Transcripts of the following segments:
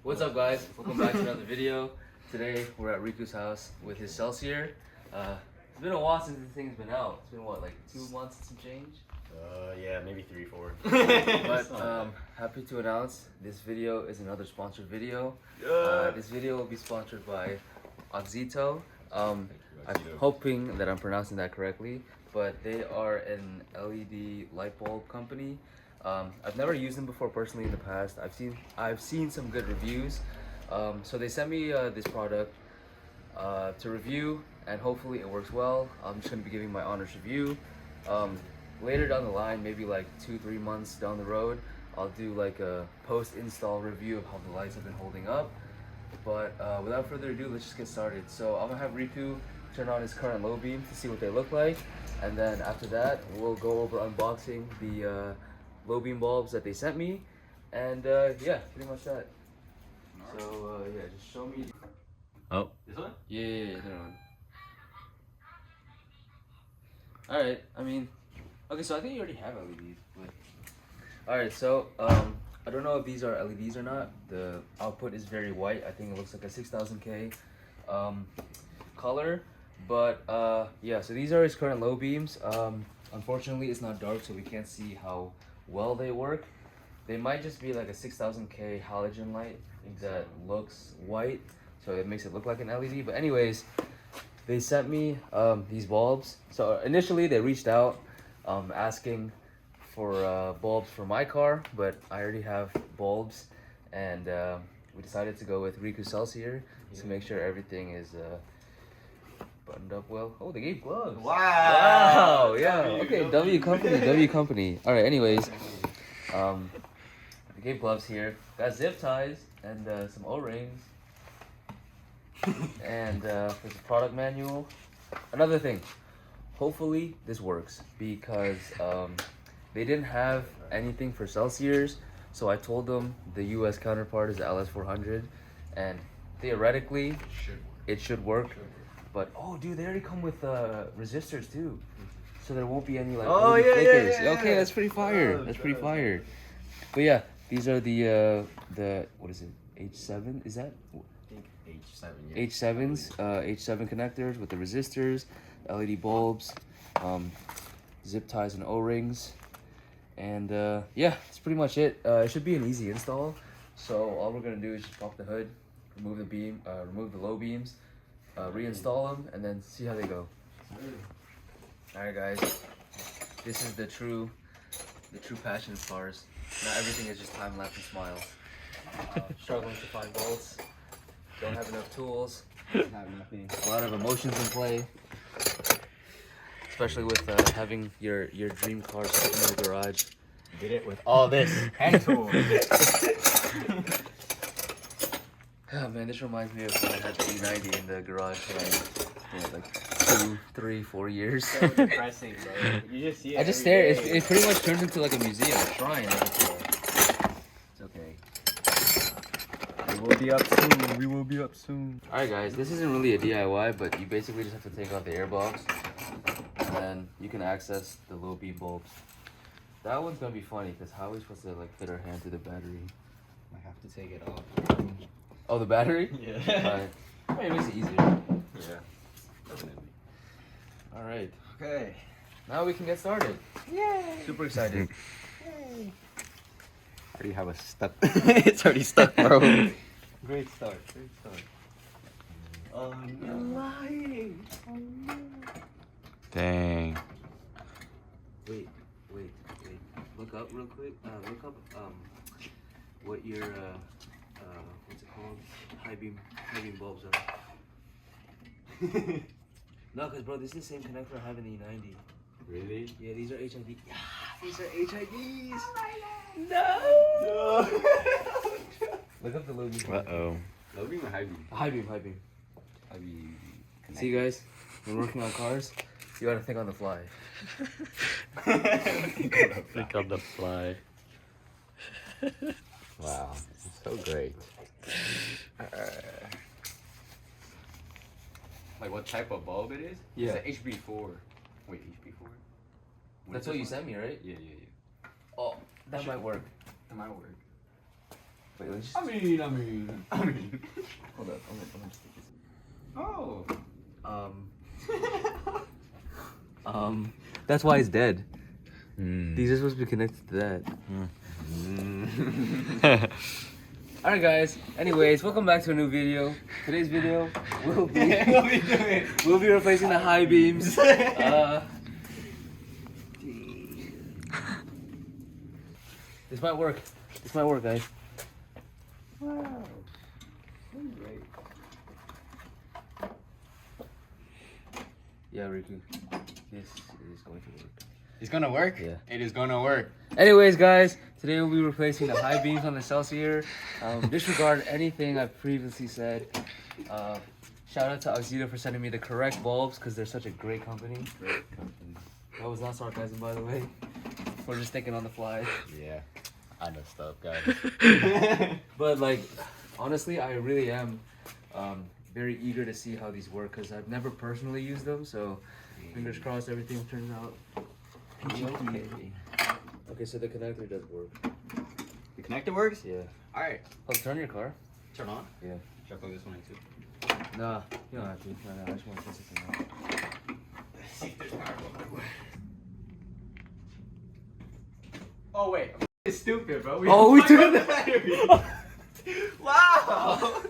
What's up, guys? Welcome back to another video. Today we're at Riku's house with his Celsior. It's been a while since this thing's been out. It's been what, like 2 months and some change? Yeah, maybe 3, 4. But happy to announce this video is another sponsored video. This video will be sponsored by Auxito. I'm hoping that I'm pronouncing that correctly, but they are an LED light bulb company. I've never used them before personally in the past. I've seen some good reviews. So they sent me this product to review, and hopefully it works well. I'm just gonna be giving my honest review. Later down the line, maybe like 2-3 months down the road, I'll do like a post-install review of how the lights have been holding up. But without further ado, let's just get started. So I'm gonna have Riku turn on his current low beams to see what they look like, and then after that, we'll go over unboxing the low beam bulbs that they sent me, and yeah, pretty much that. So yeah, just show me. Oh. This one? Yeah, that one. All right. I mean, okay. So I think you already have LEDs. But... All right. So I don't know if these are LEDs or not. The output is very white. I think it looks like a 6000K color. But yeah. So these are his current low beams. Unfortunately, it's not dark, so we can't see how well they work. They might just be like a 6000K halogen light that looks white, so it makes it look like an LED. But anyways, they sent me these bulbs. So initially they reached out asking for bulbs for my car, but I already have bulbs, and we decided to go with Riku Celsior to make sure everything is buttoned up well. Oh, they gave gloves. Wow. Yeah. Okay. W company. All right. Anyways, they gave gloves here. Got zip ties and some O-rings. And there's a product manual. Another thing. Hopefully this works, because they didn't have anything for Celsiors. So I told them the US counterpart is the LS400, and theoretically it should work. But oh, dude, they already come with resistors too, so there won't be any like flickers. Yeah. Okay, that's pretty fire. That's pretty fire. But yeah, these are the what is it? H7? Is that? H7. Yeah. H7s, H7 connectors with the resistors, LED bulbs, zip ties and O-rings, and yeah, that's pretty much it. It should be an easy install. So all we're gonna do is just pop the hood, remove the beam, remove the low beams. Reinstall them and then see how they go. Alright guys, this is the true passion of cars. Not everything is just time lapse and smiles. Struggling to find bolts, don't have enough tools, a lot of emotions in play, especially with having your dream car sitting in the garage. Did it with all this hand tool. Oh man, this reminds me of when I had the E90 in the garage for like 2, 3, 4 years. So depressing, bro. You just see it. I just stare. It pretty much turns into like a museum, a shrine. It's okay. We will be up soon. We will be up soon. Alright guys, this isn't really a DIY, but you basically just have to take out the air box, and then you can access the low beam bulbs. That one's gonna be funny, because how are we supposed to like fit our hand through the battery? I have to take it off. Oh, the battery? Yeah. Alright, it makes it easier. Yeah. Definitely. Alright. Okay. Now we can get started. Yay! Super excited. Yay. I already have a stuck. It's already stuck, bro. Great start. Great start. Oh, you're lying. Oh, no. Dang. Wait. Look up real quick. Look up what your what's it called? High beam bulbs are. No, cause bro, this is the same connector I have in the E90. Really? Yeah, these are HID. Yeah, these are HIDs. No. Look up the low beam. Uh-oh. Low beam or high beam? High beam. High beam. See guys, when working on cars, you gotta think on the fly. Think on the fly. Wow, so great. Like what type of bulb it is? Yeah. It's an HB4. Wait, HB4? That's what you sent me, right? Yeah. Oh, that might work. That might work. Wait, let's just... I mean. Hold up. I'm gonna just take this. That's why it's dead. These are supposed to be connected to that. Alright guys, anyways, welcome back to a new video. Today's video will be we'll be replacing the high beams. This might work. This might work, guys. Wow. Great. Yeah, Riku. This is going to work. It's gonna work? Yeah. It is gonna work. Anyways, guys, today we'll be replacing the high beams on the Celsior. Disregard anything I've previously said. Shout out to Auxito for sending me the correct bulbs because they're such a great company. That was not sarcasm, by the way. We're just thinking on the fly. Yeah. I messed up, guys. But like, honestly, I really am very eager to see how these work because I've never personally used them. So fingers crossed everything turns out okay. Okay, so the connector does work. The connector works? Yeah. Alright. Oh, turn your car. Turn on? Yeah. Should I plug this one in too? Nah, you don't have to. No, I just want to test it out. See if there's power going. Oh wait, I'm stupid, bro. We took the battery. Wow.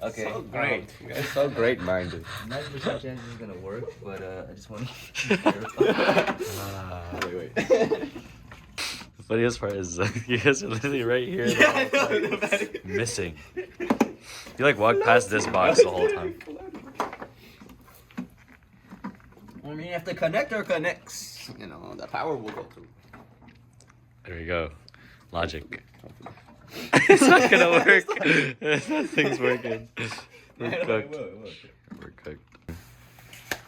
Okay. So great. So great minded. 90% chance this is gonna work, but I just want to verify. Wait. The funniest part is you guys are literally right here. Yeah, I know, the battery. Missing. You like walked past this box the whole time. I mean, if the connector connects, you know, the power will go through. There we go. Logic. It's not gonna work. Nothing's working. We're cooked. We're cooked.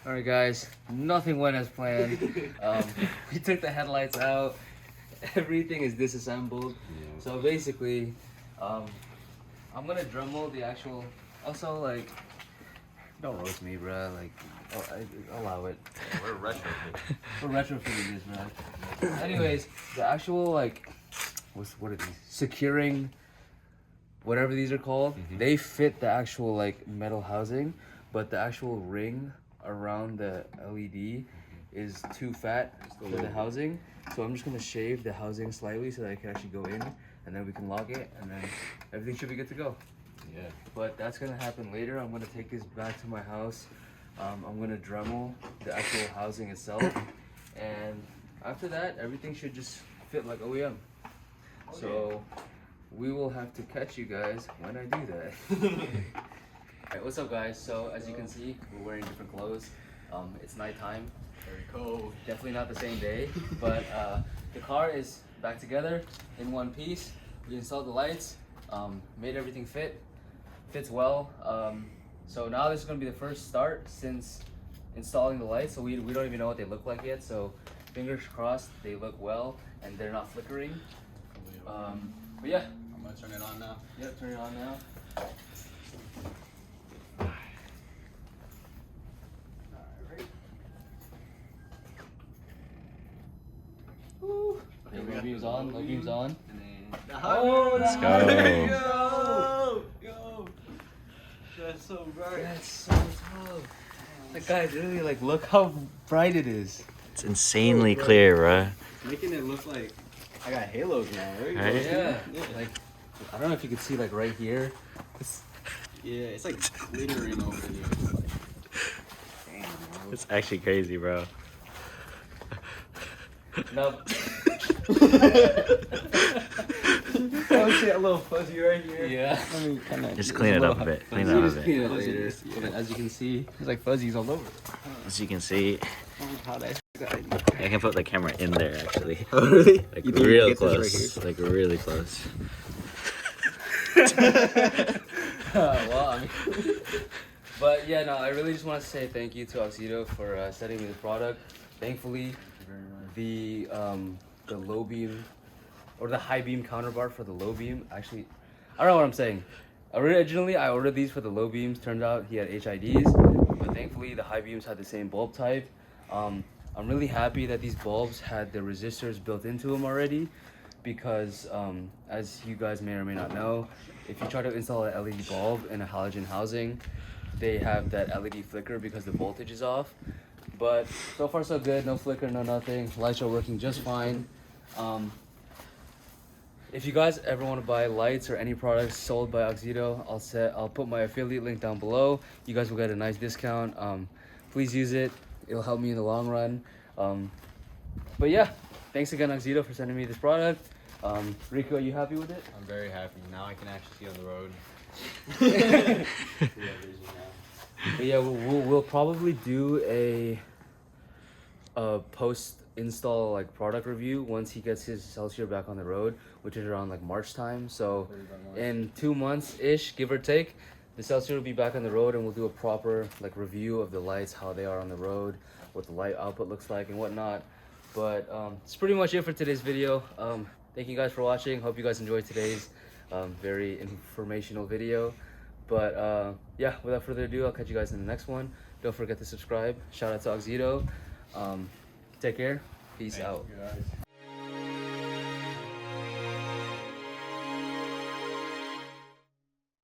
Alright guys, nothing went as planned. We took the headlights out. Everything is disassembled. Yeah. So basically, I'm gonna Dremel the actual. Also, like, don't roast me, bro. Like, allow it. We're retro. We're retrofitting this, man. Anyways, the actual like, what are these? Securing, whatever these are called. They fit the actual like metal housing, but the actual ring around the LED is too fat for the housing. So I'm just gonna shave the housing slightly so that I can actually go in, and then we can lock it, and then everything should be good to go. Yeah. But that's gonna happen later. I'm gonna take this back to my house. I'm gonna Dremel the actual housing itself, and after that, everything should just fit like OEM. Okay. So we will have to catch you guys when I do that. Alright, what's up, guys? So as you can see, we're wearing different clothes. It's nighttime. Very cold. Definitely not the same day, but the car is back together in one piece. We installed the lights, made everything fits well. So now this is gonna be the first start since installing the lights. So we don't even know what they look like yet. So fingers crossed they look well and they're not flickering. But yeah, I'm gonna turn it on now. Yep, turn it on now. Okay, low beams on, low beams on. And then Oh, Let's go. Yo! That's so bright. That's so tough. Like, guys, really, like, look how bright it is. It's insanely clear, bruh. Making it look like I got halos now, right? Right? Yeah, like, I don't know if you can see, like, right here. Yeah, it's like glittering over here. It's like, damn, bro. It's actually crazy, bro. No. Oh shit, a little fuzzy right here. Yeah. I mean, kind of. Just clean it up a bit. Clean it You up a just bit. clean it later. But as you can see, There's like fuzzies all over. As you can see, How that got I can put the camera in there actually. Oh really? Like You think you real get this right close. Like really close. well, I mean, but yeah, no, I really just want to say thank you to Auxito for sending me the product. Thankfully, the low beam or the high beam counterpart for the low beam actually, I don't know what I'm saying. Originally, I ordered these for the low beams. Turned out he had HIDs, but thankfully the high beams had the same bulb type. I'm really happy that these bulbs had the resistors built into them already, because as you guys may or may not know, if you try to install an LED bulb in a halogen housing, they have that LED flicker because the voltage is off. But so far so good, no flicker, no nothing. Lights are working just fine. If you guys ever want to buy lights or any products sold by Auxito, I'll put my affiliate link down below. You guys will get a nice discount. Please use it. It'll help me in the long run. But yeah, thanks again Auxito for sending me this product. Riku, are you happy with it? I'm very happy. Now I can actually see on the road. But yeah, we'll probably do a post install like product review once he gets his Celsior back on the road, which is around like March time. So in 2 months ish, give or take, the Celsior will be back on the road, and we'll do a proper like review of the lights, how they are on the road, what the light output looks like and whatnot. But it's pretty much it for today's video. Thank you guys for watching. Hope you guys enjoyed today's very informational video. But yeah, without further ado, I'll catch you guys in the next one. Don't forget to subscribe. Shout out to Auxito. Take care. Peace out. Thank you guys.